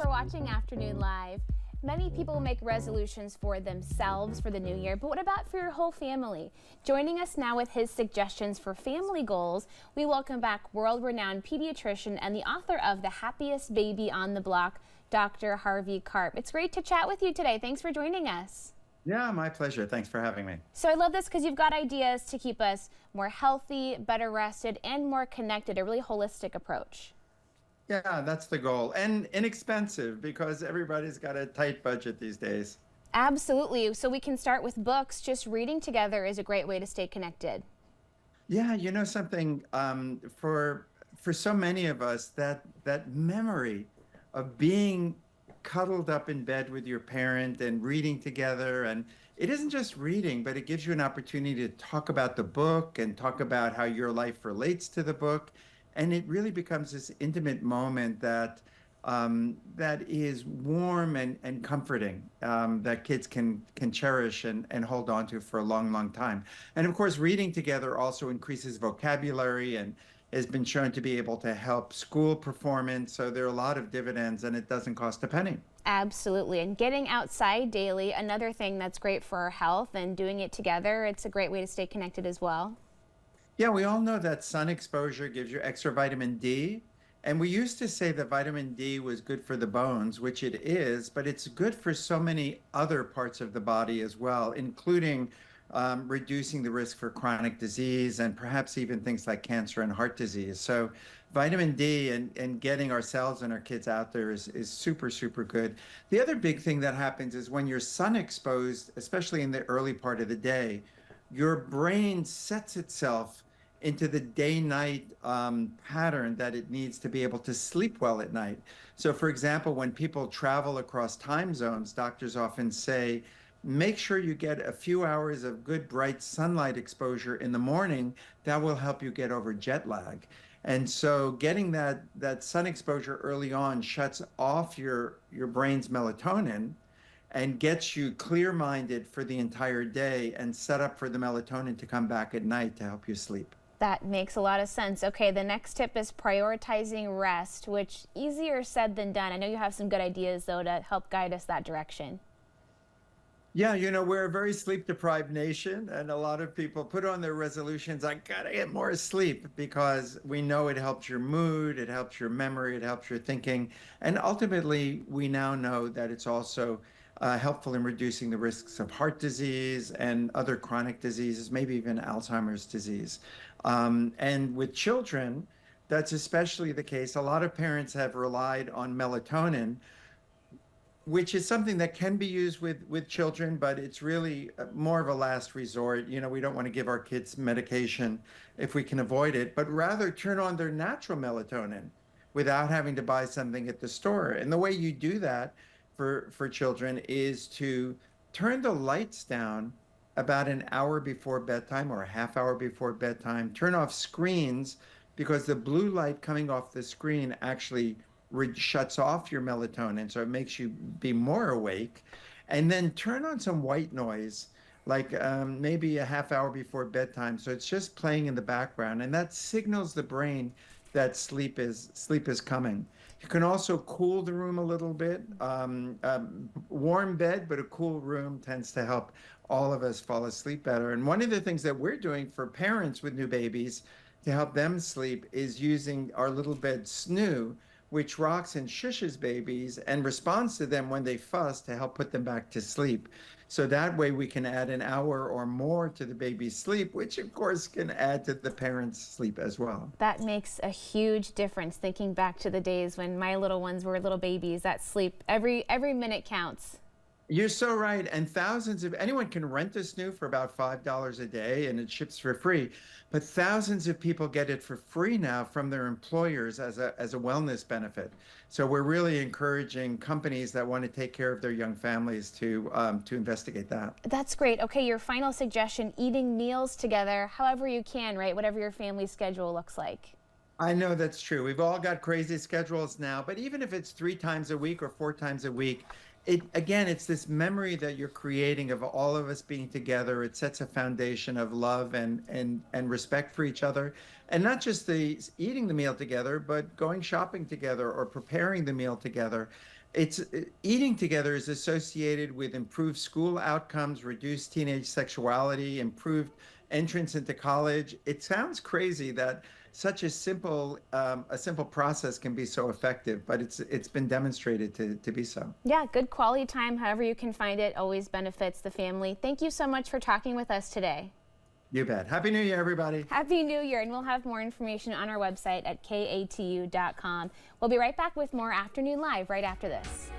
for watching Afternoon Live. Many people make resolutions for themselves for the new year, but what about for your whole family? Joining us now with his suggestions for family goals, we welcome back world-renowned pediatrician and the author of The Happiest Baby on the Block, Dr. Harvey Karp. It's great to chat with you today. Thanks for joining us. Yeah, my pleasure. Thanks for having me. So I love this because you've got ideas to keep us more healthy, better rested, and more connected, a really holistic approach. Yeah, that's the goal. And inexpensive because everybody's got a tight budget these days. Absolutely. So we can start with books. Just reading together is a great way to stay connected. Yeah, you know something, for so many of us, that memory of being cuddled up in bed with your parent and reading together, and it isn't just reading, but it gives you an opportunity to talk about the book and talk about how your life relates to the book. And it really becomes this intimate moment that is warm and comforting, that kids can cherish and hold on to for a long, long time. And of course, reading together also increases vocabulary and has been shown to be able to help school performance. So there are a lot of dividends, and it doesn't cost a penny. Absolutely. And getting outside daily, another thing that's great for our health, and doing it together, it's a great way to stay connected as well. Yeah, we all know that sun exposure gives you extra vitamin D. And we used to say that vitamin D was good for the bones, which it is, but it's good for so many other parts of the body as well, including reducing the risk for chronic disease and perhaps even things like cancer and heart disease. So vitamin D and getting ourselves and our kids out there is super, super good. The other big thing that happens is when you're sun exposed, especially in the early part of the day, your brain sets itself into the day-night pattern that it needs to be able to sleep well at night. So, for example, when people travel across time zones, doctors often say, make sure you get a few hours of good bright sunlight exposure in the morning. That will help you get over jet lag. And so getting that sun exposure early on shuts off your brain's melatonin and gets you clear-minded for the entire day and set up for the melatonin to come back at night to help you sleep. That makes a lot of sense. Okay, the next tip is prioritizing rest, which easier said than done. I know you have some good ideas, though, to help guide us that direction. Yeah, you know, we're a very sleep-deprived nation, and a lot of people put on their resolutions, I gotta get more sleep, because we know it helps your mood, it helps your memory, it helps your thinking. And ultimately, we now know that it's also helpful in reducing the risks of heart disease and other chronic diseases, maybe even Alzheimer's disease. And with children, that's especially the case. A lot of parents have relied on melatonin, which is something that can be used with children, but it's really more of a last resort. You know, we don't want to give our kids medication if we can avoid it, but rather turn on their natural melatonin without having to buy something at the store. And the way you do that for children is to turn the lights down about an hour before bedtime or a half hour before bedtime. Turn off screens because the blue light coming off the screen actually shuts off your melatonin, so it makes you be more awake. And then turn on some white noise, like maybe a half hour before bedtime. So it's just playing in the background, and that signals the brain that sleep is coming. You can also cool the room a little bit. Warm bed, but a cool room tends to help all of us fall asleep better. And one of the things that we're doing for parents with new babies to help them sleep is using our little bed snoo, which rocks and shushes babies and responds to them when they fuss to help put them back to sleep. So that way we can add an hour or more to the baby's sleep, which of course can add to the parent's sleep as well. That makes a huge difference, thinking back to the days when my little ones were little babies. That sleep, every minute counts. You're so right. And anyone can rent a snoo for about $5 a day, and it ships for free. But thousands of people get it for free now from their employers as a wellness benefit. So we're really encouraging companies that want to take care of their young families to investigate that. That's great. Okay, your final suggestion, eating meals together, however you can, right? Whatever your family schedule looks like. I know that's true. We've all got crazy schedules now, but even if it's 3 times a week or 4 times a week, it's this memory that you're creating of all of us being together. It sets a foundation of love and respect for each other. And not just the eating the meal together, but going shopping together or preparing the meal together. Eating together is associated with improved school outcomes, reduced teenage sexuality, improved entrance into college. It sounds crazy that such a simple process can be so effective, but it's been demonstrated to be so. Yeah, good quality time, however you can find it, always benefits the family. Thank you so much for talking with us today. You bet. Happy New Year, everybody. Happy New Year, and we'll have more information on our website at katu.com. We'll be right back with more Afternoon Live right after this.